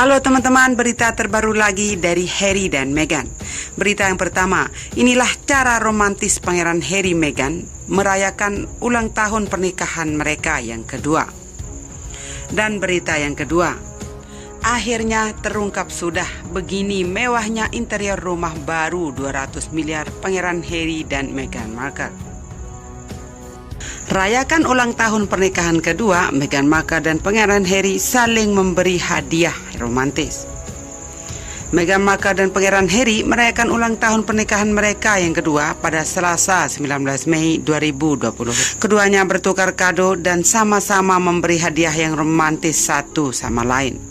Halo teman-teman, berita terbaru lagi dari Harry dan Meghan. Berita yang pertama, inilah cara romantis Pangeran Harry Meghan merayakan ulang tahun pernikahan mereka yang kedua. Dan berita yang kedua, akhirnya terungkap sudah begini mewahnya interior rumah baru 200 miliar Pangeran Harry dan Meghan Markle. Rayakan ulang tahun pernikahan kedua, Meghan Markle dan Pangeran Harry saling memberi hadiah romantis. Meghan Markle dan Pangeran Harry merayakan ulang tahun pernikahan mereka yang kedua pada Selasa 19 Mei 2020. Keduanya bertukar kado dan sama-sama memberi hadiah yang romantis satu sama lain.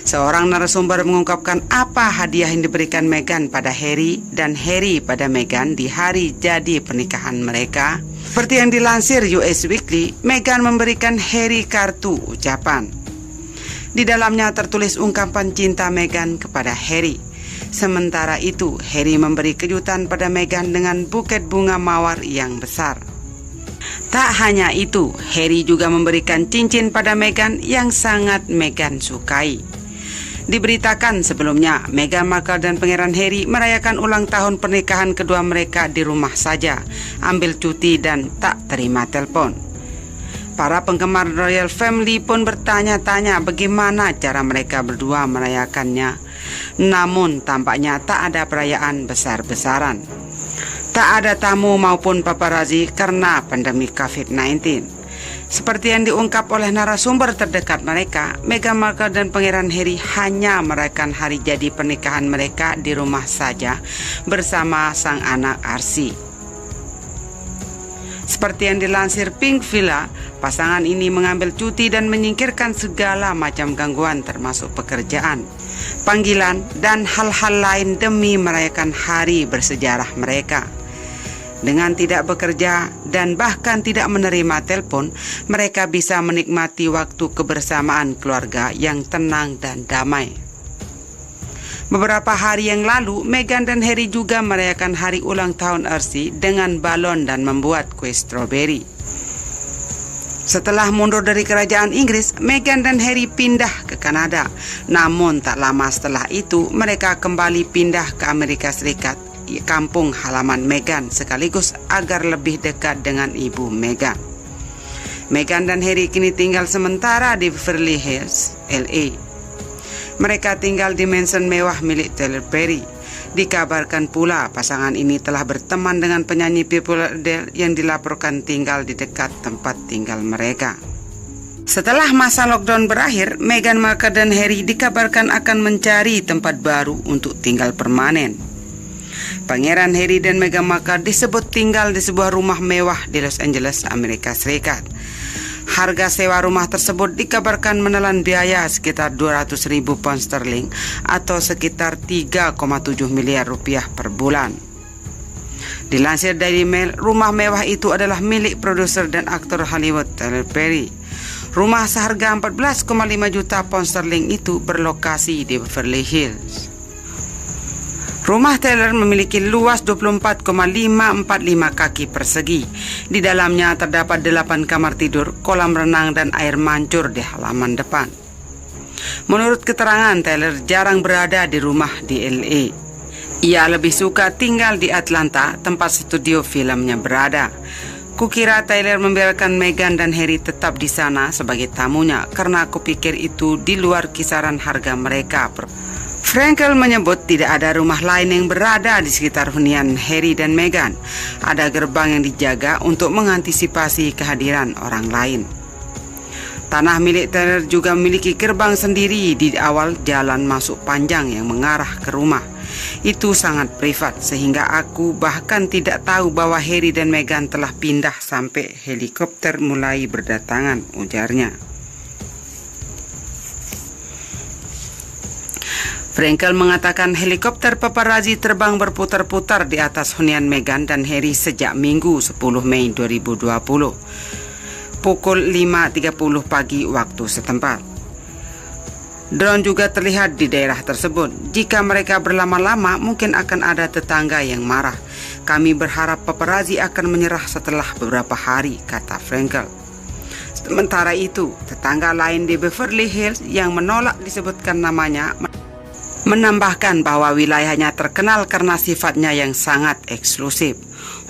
Seorang narasumber mengungkapkan apa hadiah yang diberikan Meghan pada Harry dan Harry pada Meghan di hari jadi pernikahan mereka. Seperti yang dilansir US Weekly, Meghan memberikan Harry kartu ucapan. Di dalamnya tertulis ungkapan cinta Meghan kepada Harry. Sementara itu, Harry memberi kejutan pada Meghan dengan buket bunga mawar yang besar. Tak hanya itu, Harry juga memberikan cincin pada Meghan yang sangat Meghan sukai. Diberitakan sebelumnya, Meghan Markle dan Pangeran Harry merayakan ulang tahun pernikahan kedua mereka di rumah saja, ambil cuti dan tak terima telepon. Para penggemar Royal Family pun bertanya-tanya bagaimana cara mereka berdua merayakannya. Namun tampaknya tak ada perayaan besar-besaran. Tak ada tamu maupun paparazzi karena pandemi COVID-19. Seperti yang diungkap oleh narasumber terdekat mereka, Meghan Markle dan Pangeran Harry hanya merayakan hari jadi pernikahan mereka di rumah saja bersama sang anak Archie. Seperti yang dilansir Pink Villa, pasangan ini mengambil cuti dan menyingkirkan segala macam gangguan termasuk pekerjaan, panggilan, dan hal-hal lain demi merayakan hari bersejarah mereka. Dengan tidak bekerja dan bahkan tidak menerima telepon, mereka bisa menikmati waktu kebersamaan keluarga yang tenang dan damai. Beberapa hari yang lalu, Meghan dan Harry juga merayakan hari ulang tahun Archie dengan balon dan membuat kue stroberi. Setelah mundur dari kerajaan Inggris, Meghan dan Harry pindah ke Kanada. Namun tak lama setelah itu, mereka kembali pindah ke Amerika Serikat, kampung halaman Meghan, sekaligus agar lebih dekat dengan ibu Meghan. Meghan dan Harry kini tinggal sementara di Beverly Hills, LA. Mereka tinggal di mansion mewah milik Tyler Perry. Dikabarkan pula pasangan ini telah berteman dengan penyanyi populer Adele yang dilaporkan tinggal di dekat tempat tinggal mereka. Setelah masa lockdown berakhir, Meghan Markle dan Harry dikabarkan akan mencari tempat baru untuk tinggal permanen. Pangeran Harry dan Meghan Markle disebut tinggal di sebuah rumah mewah di Los Angeles, Amerika Serikat. Harga sewa rumah tersebut dikabarkan menelan biaya sekitar 200.000 pound sterling atau sekitar 3,7 miliar rupiah per bulan. Dilansir Daily Mail, rumah mewah itu adalah milik produser dan aktor Hollywood Tyler Perry. Rumah seharga 14,5 juta pound sterling itu berlokasi di Beverly Hills. Rumah Taylor memiliki luas 24,545 kaki persegi. Di dalamnya terdapat 8 kamar tidur, kolam renang, dan air mancur di halaman depan. Menurut keterangan, Taylor jarang berada di rumah di LA. Ia lebih suka tinggal di Atlanta, tempat studio filmnya berada. Kukira Taylor membiarkan Meghan dan Harry tetap di sana sebagai tamunya karena kupikir itu di luar kisaran harga mereka. Frankel menyebut tidak ada rumah lain yang berada di sekitar hunian Harry dan Meghan. Ada gerbang yang dijaga untuk mengantisipasi kehadiran orang lain. Tanah milik Taylor juga memiliki gerbang sendiri di awal jalan masuk panjang yang mengarah ke rumah. Itu sangat privat sehingga aku bahkan tidak tahu bahwa Harry dan Meghan telah pindah sampai helikopter mulai berdatangan, ujarnya. Frankel mengatakan helikopter paparazzi terbang berputar-putar di atas hunian Meghan dan Harry sejak Minggu 10 Mei 2020, pukul 5.30 pagi waktu setempat. Drone juga terlihat di daerah tersebut. Jika mereka berlama-lama, mungkin akan ada tetangga yang marah. Kami berharap paparazzi akan menyerah setelah beberapa hari, kata Frankel. Sementara itu, tetangga lain di Beverly Hills yang menolak disebutkan namanya menambahkan bahwa wilayahnya terkenal karena sifatnya yang sangat eksklusif.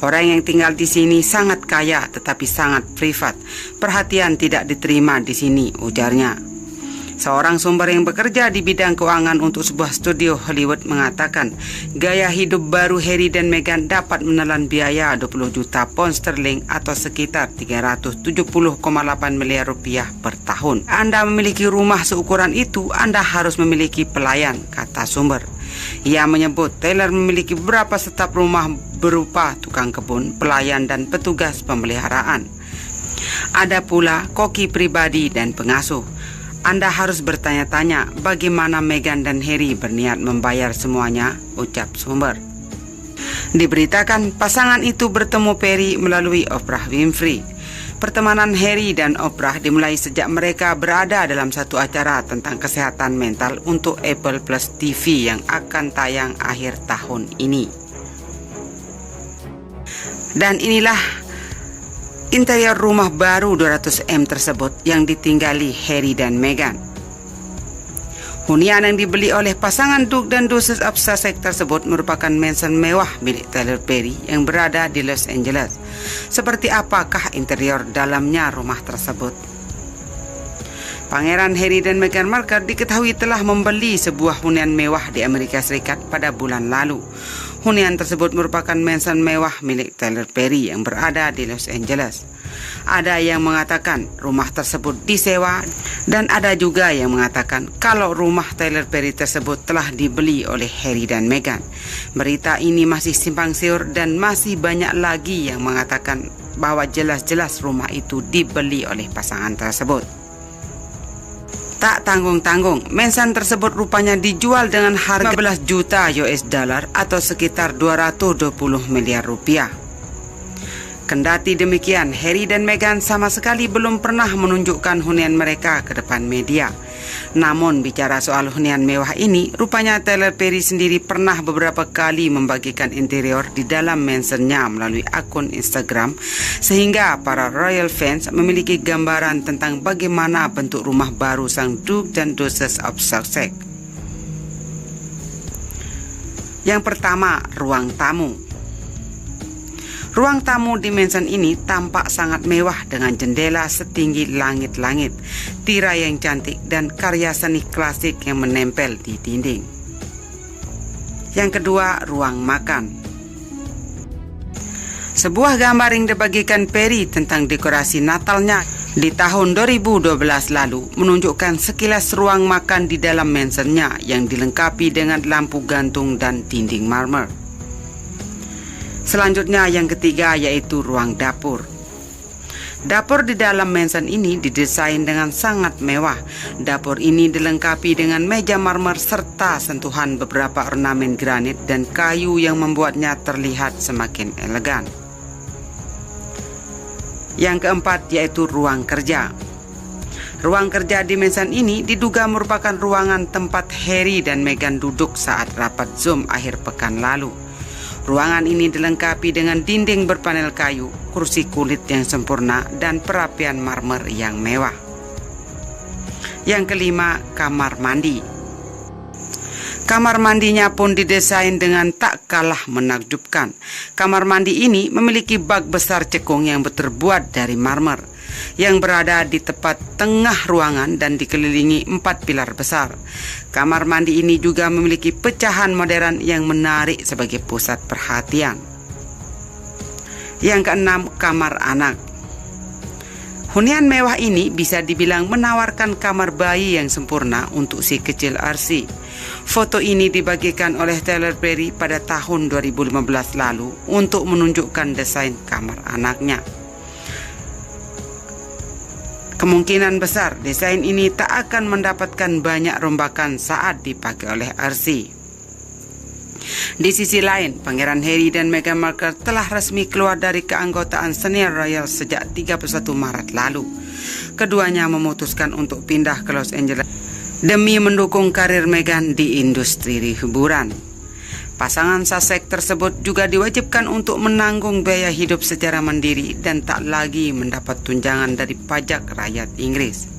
Orang yang tinggal di sini sangat kaya tetapi sangat privat. Perhatian tidak diterima di sini, ujarnya. Seorang sumber yang bekerja di bidang keuangan untuk sebuah studio Hollywood mengatakan gaya hidup baru Harry dan Meghan dapat menelan biaya 20 juta pound sterling atau sekitar 370,8 miliar rupiah per tahun. Anda memiliki rumah seukuran itu, Anda harus memiliki pelayan, kata sumber. Ia menyebut Taylor memiliki beberapa staf rumah berupa tukang kebun, pelayan, dan petugas pemeliharaan. Ada pula koki pribadi dan pengasuh. Anda harus bertanya-tanya bagaimana Meghan dan Harry berniat membayar semuanya, ucap sumber. Diberitakan pasangan itu bertemu Perry melalui Oprah Winfrey. Pertemanan Harry dan Oprah dimulai sejak mereka berada dalam satu acara tentang kesehatan mental untuk Apple Plus TV yang akan tayang akhir tahun ini. Dan inilah interior rumah baru 200M tersebut yang ditinggali Harry dan Meghan. Hunian yang dibeli oleh pasangan Duke dan Duchess of Sussex tersebut merupakan mansion mewah milik Tyler Perry yang berada di Los Angeles. Seperti apakah interior dalamnya rumah tersebut? Pangeran Harry dan Meghan Markle diketahui telah membeli sebuah hunian mewah di Amerika Serikat pada bulan lalu. Hunian tersebut merupakan mansion mewah milik Tyler Perry yang berada di Los Angeles. Ada yang mengatakan rumah tersebut disewa dan ada juga yang mengatakan kalau rumah Tyler Perry tersebut telah dibeli oleh Harry dan Meghan. Berita ini masih simpang siur dan masih banyak lagi yang mengatakan bahwa jelas-jelas rumah itu dibeli oleh pasangan tersebut. Tak tanggung-tanggung, mansion tersebut rupanya dijual dengan harga 15 juta US dollar atau sekitar 220 miliar rupiah. Kendati demikian, Harry dan Meghan sama sekali belum pernah menunjukkan hunian mereka ke depan media. Namun bicara soal hunian mewah ini, rupanya Tyler Perry sendiri pernah beberapa kali membagikan interior di dalam mansionnya melalui akun Instagram, sehingga para royal fans memiliki gambaran tentang bagaimana bentuk rumah baru sang Duke dan Duchess of Sussex. Yang pertama, ruang tamu. Ruang tamu di mansion ini tampak sangat mewah dengan jendela setinggi langit-langit, tirai yang cantik, dan karya seni klasik yang menempel di dinding. Yang kedua, ruang makan. Sebuah gambar yang dibagikan Perry tentang dekorasi Natalnya di tahun 2012 lalu menunjukkan sekilas ruang makan di dalam mansionnya yang dilengkapi dengan lampu gantung dan dinding marmer. Selanjutnya yang ketiga yaitu ruang dapur. Dapur di dalam mansion ini didesain dengan sangat mewah. Dapur ini dilengkapi dengan meja marmer serta sentuhan beberapa ornamen granit dan kayu yang membuatnya terlihat semakin elegan. Yang keempat yaitu ruang kerja. Ruang kerja di mansion ini diduga merupakan ruangan tempat Harry dan Meghan duduk saat rapat Zoom akhir pekan lalu. Ruangan ini dilengkapi dengan dinding berpanel kayu, kursi kulit yang sempurna, dan perapian marmer yang mewah. Yang kelima, kamar mandi. Kamar mandinya pun didesain dengan tak kalah menakjubkan. Kamar mandi ini memiliki bak besar cekung yang terbuat dari marmer, yang berada di tepat tengah ruangan dan dikelilingi 4 pilar besar. Kamar mandi ini juga memiliki pecahan modern yang menarik sebagai pusat perhatian. Yang keenam, kamar anak. Hunian mewah ini bisa dibilang menawarkan kamar bayi yang sempurna untuk si kecil Archie. Foto ini dibagikan oleh Tyler Perry pada tahun 2015 lalu untuk menunjukkan desain kamar anaknya. Kemungkinan besar desain ini tak akan mendapatkan banyak rombakan saat dipakai oleh Archie. Di sisi lain, Pangeran Harry dan Meghan Markle telah resmi keluar dari keanggotaan senior royal sejak 31 Maret lalu. Keduanya memutuskan untuk pindah ke Los Angeles demi mendukung karir Meghan di industri hiburan. Pasangan Sussex tersebut juga diwajibkan untuk menanggung biaya hidup secara mandiri dan tak lagi mendapat tunjangan dari pajak rakyat Inggris.